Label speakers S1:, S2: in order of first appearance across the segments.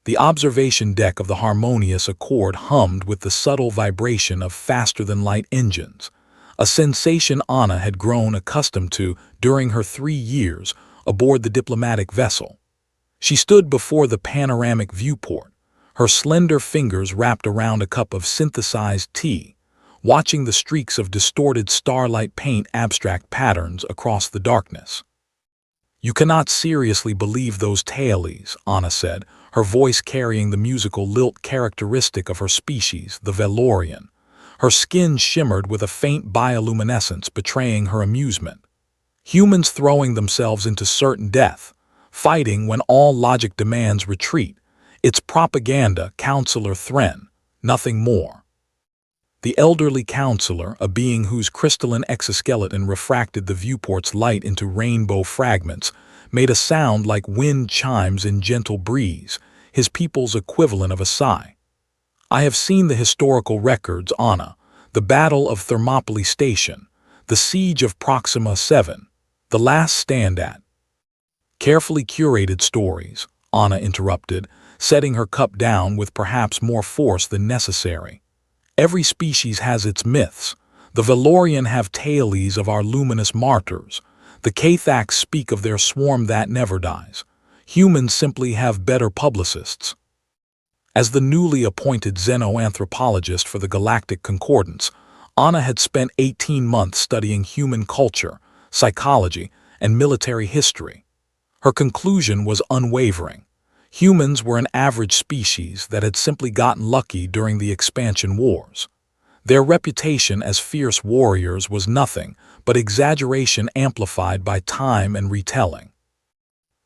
S1: The observation deck of the harmonious Accord hummed with the subtle vibration of faster-than-light engines, a sensation Anna had grown accustomed to during her 3 years aboard the diplomatic vessel. She stood before the panoramic viewport, her slender fingers wrapped around a cup of synthesized tea, watching the streaks of distorted starlight paint abstract patterns across the darkness. "You cannot seriously believe those tailies," Anna said, her voice carrying the musical lilt characteristic of her species, the Velorian. Her skin shimmered with a faint bioluminescence betraying her amusement. "Humans throwing themselves into certain death, fighting when all logic demands retreat. It's propaganda, Counselor Thren, nothing more." The elderly counselor, a being whose crystalline exoskeleton refracted the viewport's light into rainbow fragments, made a sound like wind chimes in gentle breeze, his people's equivalent of a sigh. "I have seen the historical records, Anna, the Battle of Thermopylae Station, the Siege of Proxima 7, the Last Stand at—" "Carefully curated stories," Anna interrupted, setting her cup down with perhaps more force than necessary. "Every species has its myths. The Velorian have tales of our luminous martyrs. The Cathaks speak of their swarm that never dies. Humans simply have better publicists." As the newly appointed xenoanthropologist for the Galactic Concordance, Anna had spent 18 months studying human culture, psychology, and military history. Her conclusion was unwavering. Humans were an average species that had simply gotten lucky during the expansion wars. Their reputation as fierce warriors was nothing but exaggeration amplified by time and retelling.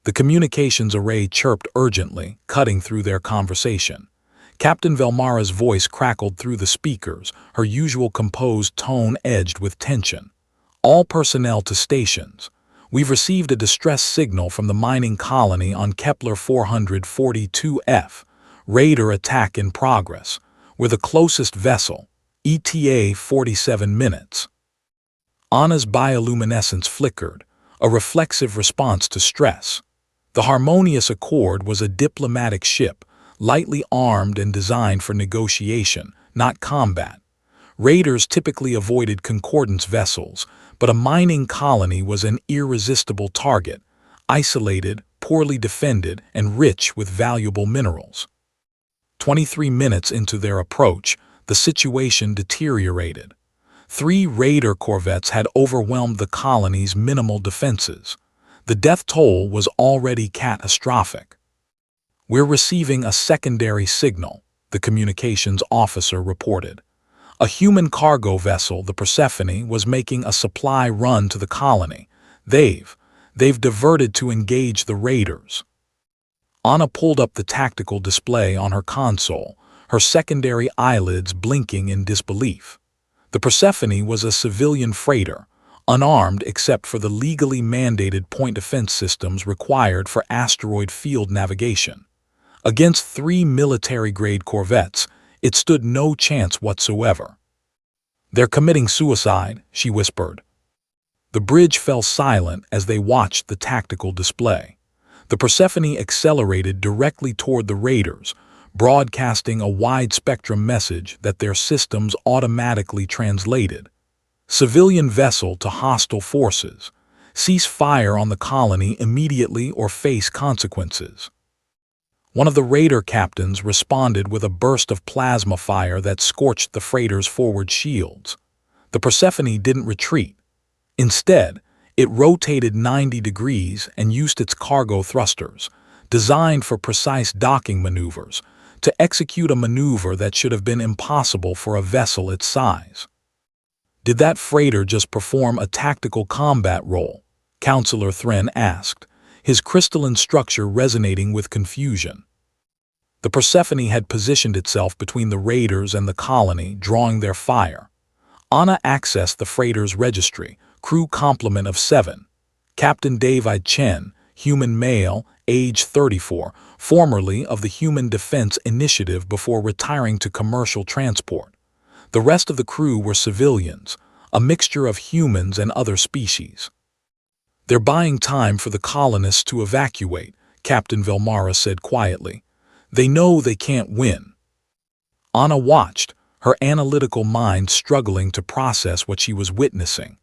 S1: The communications array chirped urgently, cutting through their conversation. Captain Velmara's voice crackled through the speakers, her usual composed tone edged with tension. "All personnel to stations. We've received a distress signal from the mining colony on Kepler 442F. Raider attack in progress. We're the closest vessel. ETA 47 minutes. Anna's bioluminescence flickered, a reflexive response to stress. The Harmonious Accord was a diplomatic ship, lightly armed and designed for negotiation, not combat. Raiders typically avoided Concordance vessels, but a mining colony was an irresistible target, isolated, poorly defended, and rich with valuable minerals. 23 minutes into their approach, the situation deteriorated. 3 Raider corvettes had overwhelmed the colony's minimal defenses. The death toll was already catastrophic. "We're receiving a secondary signal," the communications officer reported. A human cargo vessel, the Persephone, was making a supply run to the colony. They've diverted to engage the raiders. Anna pulled up the tactical display on her console, her secondary eyelids blinking in disbelief. The Persephone was a civilian freighter, unarmed except for the legally mandated point defense systems required for asteroid field navigation. Against 3 military-grade corvettes, it stood no chance whatsoever. "They're committing suicide," she whispered. The bridge fell silent as they watched the tactical display. The Persephone accelerated directly toward the raiders, broadcasting a wide-spectrum message that their systems automatically translated. "Civilian vessel to hostile forces. Cease fire on the colony immediately or face consequences." One of the raider captains responded with a burst of plasma fire that scorched the freighter's forward shields. The Persephone didn't retreat. Instead, it rotated 90 degrees and used its cargo thrusters, designed for precise docking maneuvers, to execute a maneuver that should have been impossible for a vessel its size. "Did that freighter just perform a tactical combat role?" Counselor Thren asked, his crystalline structure resonating with confusion. The Persephone had positioned itself between the raiders and the colony, drawing their fire. Anna accessed the freighter's registry, crew complement of 7. Captain David Chen, human male, age 34, formerly of the Human Defense Initiative before retiring to commercial transport. The rest of the crew were civilians, a mixture of humans and other species. "They're buying time for the colonists to evacuate," Captain Velmara said quietly. They know they can't win. Anna watched, her analytical mind struggling to process what she was witnessing.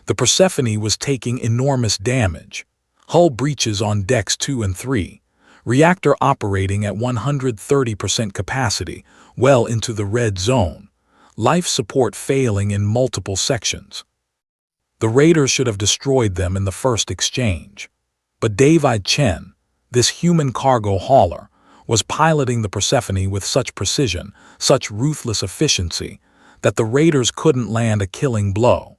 S1: The Persephone was taking enormous damage. Hull breaches on decks 2 and 3. Reactor operating at 130% capacity, well into the red zone. Life support failing in multiple sections. The raiders should have destroyed them in the first exchange. But David Chen, this human cargo hauler, was piloting the Persephone with such precision, such ruthless efficiency, that the raiders couldn't land a killing blow.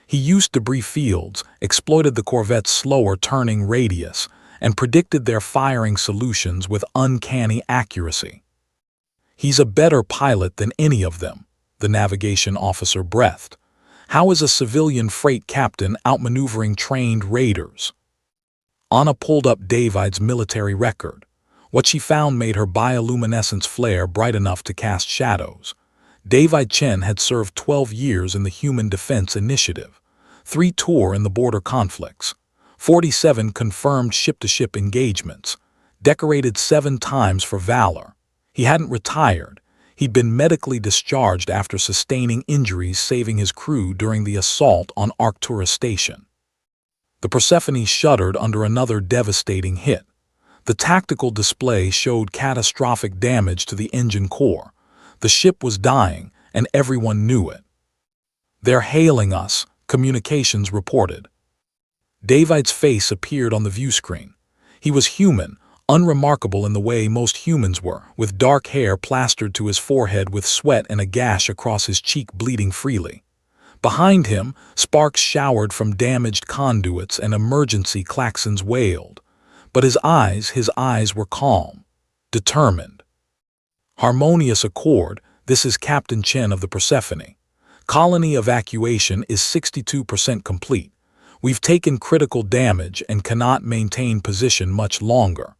S1: He used debris fields, exploited the corvette's slower turning radius, and predicted their firing solutions with uncanny accuracy. "He's a better pilot than any of them," the navigation officer breathed. "How is a civilian freight captain outmaneuvering trained raiders?" Anna pulled up David's military record. What she found made her bioluminescence flare bright enough to cast shadows. David Chen had served 12 years in the Human Defense Initiative, 3 tour in the border conflicts, 47 confirmed ship-to-ship engagements, decorated 7 times for valor. He hadn't retired. He'd been medically discharged after sustaining injuries saving his crew during the assault on Arcturus Station. The Persephone shuddered under another devastating hit. The tactical display showed catastrophic damage to the engine core. The ship was dying, and everyone knew it. "They're hailing us," communications reported. David's face appeared on the view screen. He was human, unremarkable in the way most humans were, with dark hair plastered to his forehead with sweat and a gash across his cheek bleeding freely. Behind him, sparks showered from damaged conduits and emergency klaxons wailed. But his eyes were calm, determined. "Harmonious Accord, this is Captain Chen of the Persephone. Colony evacuation is 62% complete. We've taken critical damage and cannot maintain position much longer.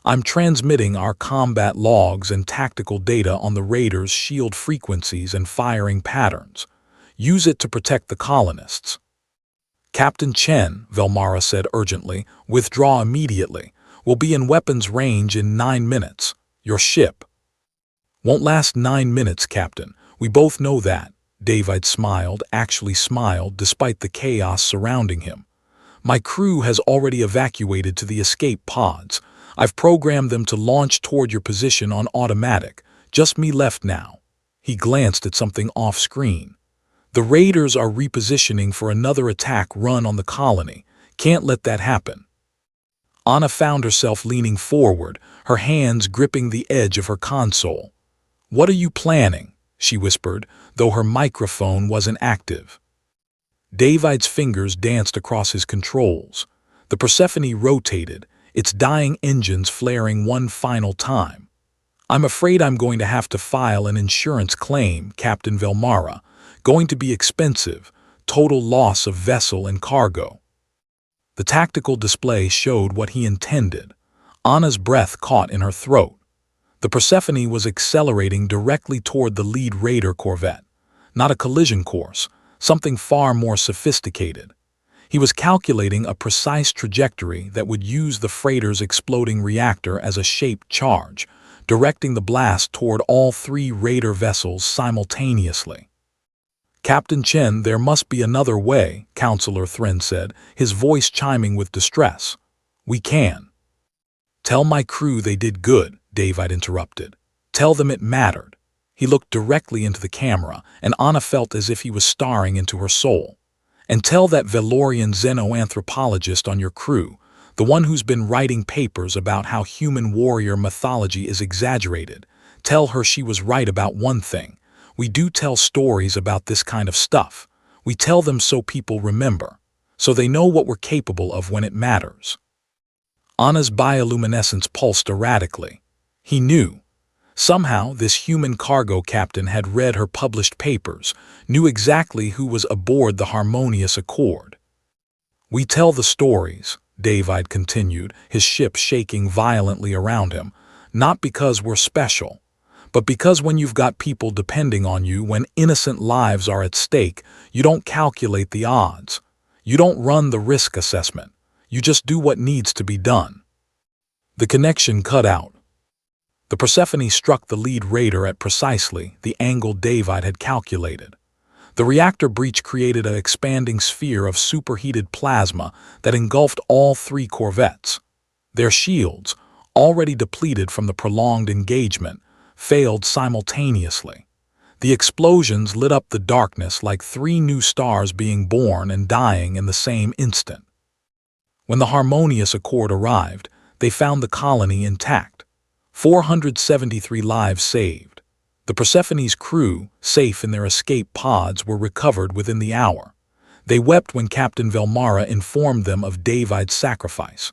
S1: I'm transmitting our combat logs and tactical data on the raiders' shield frequencies and firing patterns. Use it to protect the colonists." "Captain Chen," Velmara said urgently, "withdraw immediately. We'll be in weapons range in 9 minutes. Your ship." "Won't last 9 minutes, Captain. We both know that." David smiled, actually smiled, despite the chaos surrounding him. "My crew has already evacuated to the escape pods. I've programmed them to launch toward your position on automatic. Just me left now." He glanced at something off-screen. "The raiders are repositioning for another attack run on the colony. Can't let that happen." Anna found herself leaning forward, her hands gripping the edge of her console. "What are you planning?" she whispered, though her microphone wasn't active. David's fingers danced across his controls. The Persephone rotated, its dying engines flaring one final time. "I'm afraid I'm going to have to file an insurance claim, Captain Velmara. Going to be expensive, total loss of vessel and cargo." The tactical display showed what he intended. Anna's breath caught in her throat. The Persephone was accelerating directly toward the lead raider corvette. Not a collision course, something far more sophisticated. He was calculating a precise trajectory that would use the freighter's exploding reactor as a shaped charge, directing the blast toward all 3 raider vessels simultaneously. "Captain Chen, there must be another way," Counselor Thren said, his voice chiming with distress. "We can." "Tell my crew they did good," David interrupted. "Tell them it mattered." He looked directly into the camera, and Anna felt as if he was staring into her soul. "And tell that Valorian xenoanthropologist on your crew, the one who's been writing papers about how human warrior mythology is exaggerated, tell her she was right about one thing. We do tell stories about this kind of stuff. We tell them so people remember, so they know what we're capable of when it matters." Anna's bioluminescence pulsed erratically. He knew. Somehow, this human cargo captain had read her published papers, knew exactly who was aboard the Harmonious Accord. "We tell the stories," David continued, his ship shaking violently around him, "not because we're special, but because when you've got people depending on you, when innocent lives are at stake, you don't calculate the odds. You don't run the risk assessment. You just do what needs to be done." The connection cut out. The Persephone struck the lead raider at precisely the angle David had calculated. The reactor breach created an expanding sphere of superheated plasma that engulfed all three corvettes. Their shields, already depleted from the prolonged engagement, failed simultaneously. The explosions lit up the darkness like three new stars being born and dying in the same instant. When the harmonious accord arrived, they found the colony intact. 473 lives saved. The Persephone's crew, safe in their escape pods, were recovered within the hour. They wept when Captain Velmara informed them of David's sacrifice.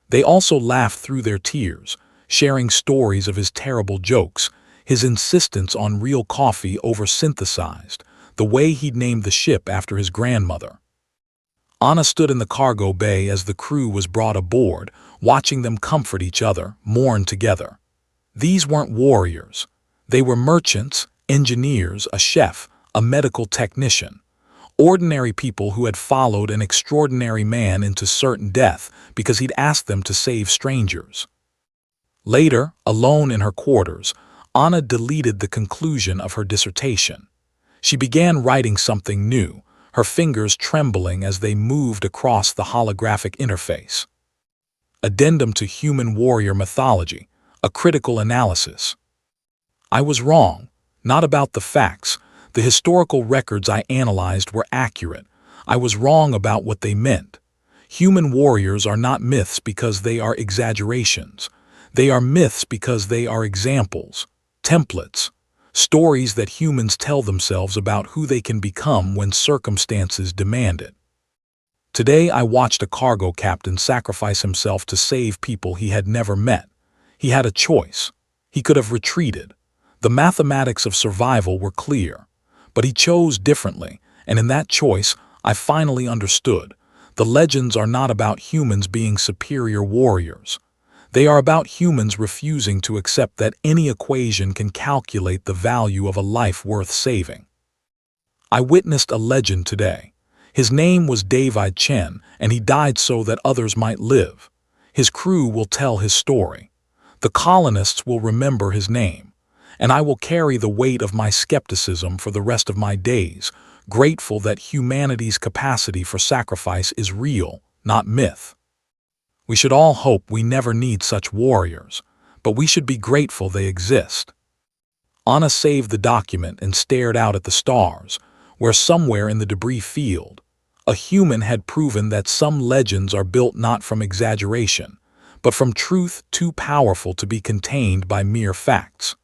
S1: They also laughed through their tears, sharing stories of his terrible jokes, his insistence on real coffee over synthesized, the way he'd named the ship after his grandmother. Anna stood in the cargo bay as the crew was brought aboard, watching them comfort each other, mourn together. These weren't warriors. They were merchants, engineers, a chef, a medical technician. Ordinary people who had followed an extraordinary man into certain death because he'd asked them to save strangers. Later, alone in her quarters, Anna deleted the conclusion of her dissertation. She began writing something new, her fingers trembling as they moved across the holographic interface. Addendum to Human Warrior Mythology, a critical analysis. I was wrong, not about the facts. The historical records I analyzed were accurate. I was wrong about what they meant. Human warriors are not myths because they are exaggerations. They are myths because they are examples, templates, stories that humans tell themselves about who they can become when circumstances demand it. Today I watched a cargo captain sacrifice himself to save people he had never met. He had a choice. He could have retreated. The mathematics of survival were clear. But he chose differently, and in that choice, I finally understood. The legends are not about humans being superior warriors. They are about humans refusing to accept that any equation can calculate the value of a life worth saving. I witnessed a legend today. His name was David Chen, and he died so that others might live. His crew will tell his story. The colonists will remember his name. And I will carry the weight of my skepticism for the rest of my days, grateful that humanity's capacity for sacrifice is real, not myth. We should all hope we never need such warriors, but we should be grateful they exist. Anna saved the document and stared out at the stars, where somewhere in the debris field, a human had proven that some legends are built not from exaggeration, but from truth too powerful to be contained by mere facts.